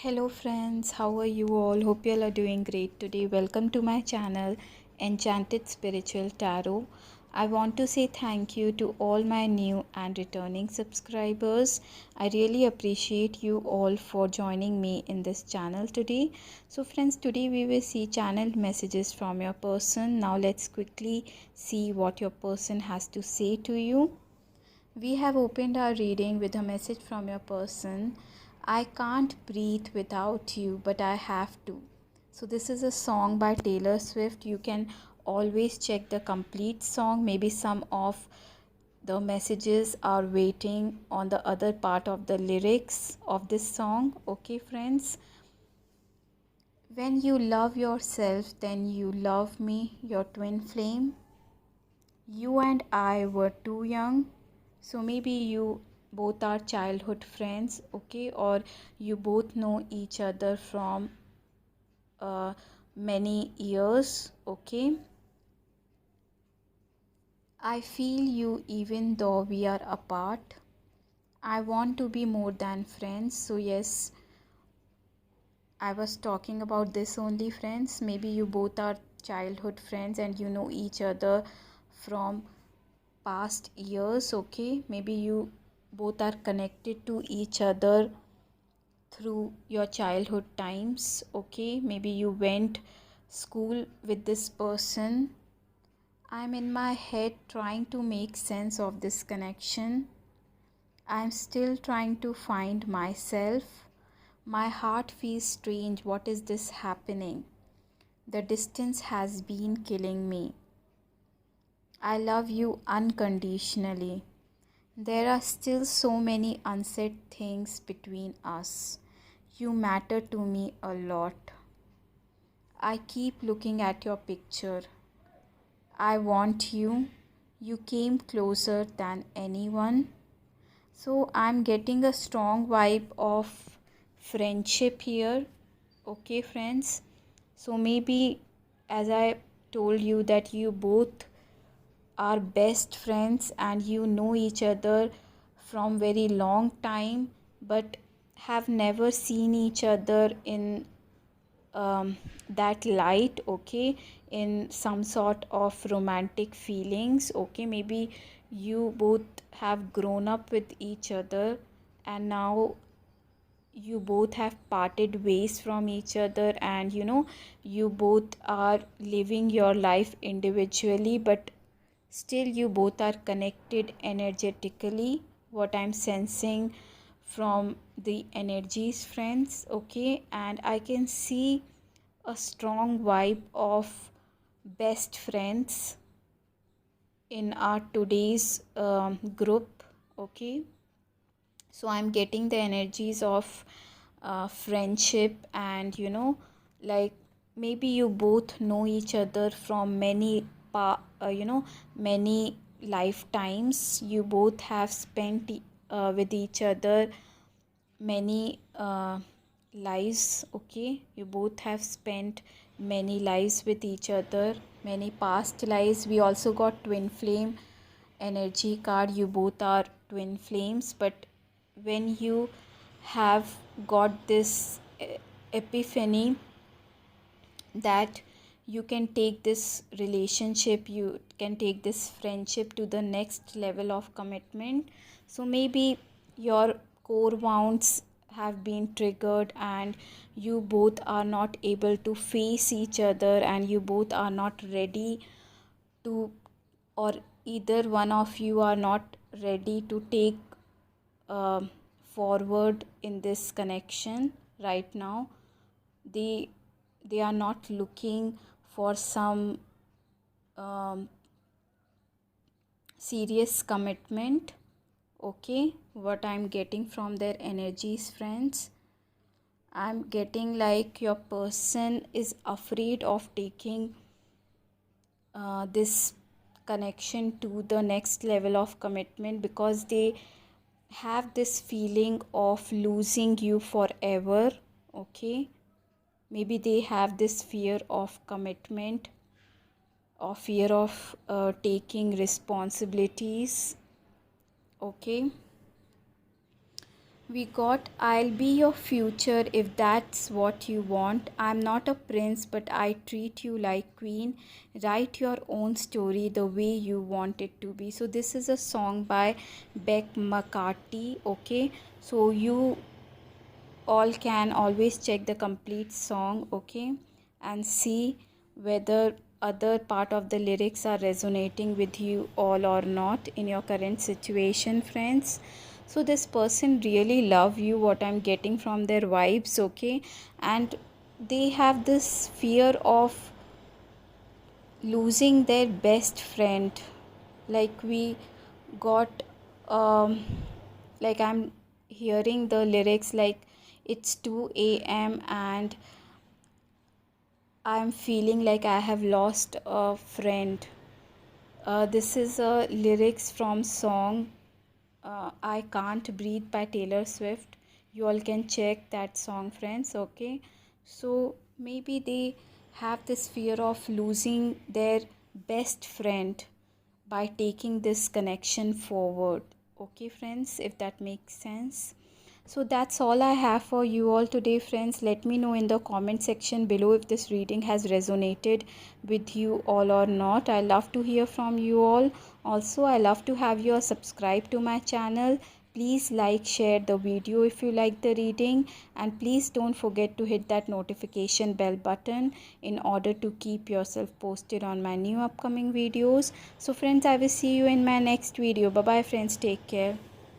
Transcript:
Hello friends, how are you all? Hope you all are doing great today. Welcome to my channel Enchanted Spiritual Tarot. I want to say thank you to all my new and returning subscribers. I really appreciate you all for joining me in this channel today. So friends, today we will see channeled messages from your person. Now let's quickly see what your person has to say to you. We have opened our reading with a message from your person. I can't breathe without you, but I have to. So, this is a song by Taylor Swift. You can always check the complete song. Maybe some of the messages are waiting on the other part of the lyrics of this song. Okay, friends. When you love yourself, then you love me, your twin flame. You and I were too young, so maybe you both are childhood friends, okay, or you both know each other from many years, okay. I feel you even though we are apart. I want to be more than friends. So yes, I was talking about this only, friends. Maybe you both are childhood friends and you know each other from past years, okay. Maybe you both are connected to each other through your childhood times, okay. Maybe you went school with this person. I'm in my head trying to make sense of this connection. I'm still trying to find myself. My heart feels strange. What is this happening? The distance has been killing me. I love you unconditionally. There are still so many unsaid things between us. You matter to me a lot. I keep looking at your picture. I want you. You came closer than anyone. So I'm getting a strong vibe of friendship here. Okay, friends. So maybe, as I told you, that you both are best friends and you know each other from very long time, but have never seen each other in that light, okay, in some sort of romantic feelings, okay. Maybe you both have grown up with each other and now you both have parted ways from each other, and you both are living your life individually, but still you both are connected energetically, what I'm sensing from the energies, friends, okay. And I can see a strong vibe of best friends in our today's group, okay. So I'm getting the energies of friendship, and like maybe you both know each other from many lifetimes. You both have spent with each other many lives, okay. You both have spent many lives with each other, many past lives. We also got twin flame energy card. You both are twin flames, but when you have got this epiphany that you can take this relationship, you can take this friendship to the next level of commitment. So maybe your core wounds have been triggered and you both are not able to face each other, and you both are not ready to, or either one of you are not ready to take uh, forward in this connection right now. They they are not looking for some um, serious commitment, okay. What I'm getting from their energies, friends, I'm getting like your person is afraid of taking this connection to the next level of commitment, because they have this feeling of losing you forever, okay. Maybe they have this fear of commitment, or fear of taking responsibilities, okay. We got I'll be your future if that's what you want. I'm not a prince, but I treat you like queen. Write your own story the way you want it to be. So this is a song by Beck McCarthy. Okay, so you all can always check the complete song, okay, and see whether other part of the lyrics are resonating with you all or not in your current situation, friends. So this person really love you, what I'm getting from their vibes, okay, and they have this fear of losing their best friend. Like we got like I'm hearing the lyrics like it's 2 a.m. and I'm feeling like I have lost a friend. This is a lyrics from song I Can't Breathe by Taylor Swift. You all can check that song, friends, okay? So maybe they have this fear of losing their best friend by taking this connection forward. Okay, friends, if that makes sense. So that's all I have for you all today, friends. Let me know in the comment section below if this reading has resonated with you all or not. I love to hear from you all. Also, I love to have you all subscribe to my channel. Please like, share the video if you like the reading, and please don't forget to hit that notification bell button in order to keep yourself posted on my new upcoming videos. So friends, I will see you in my next video. Bye bye, friends. Take care.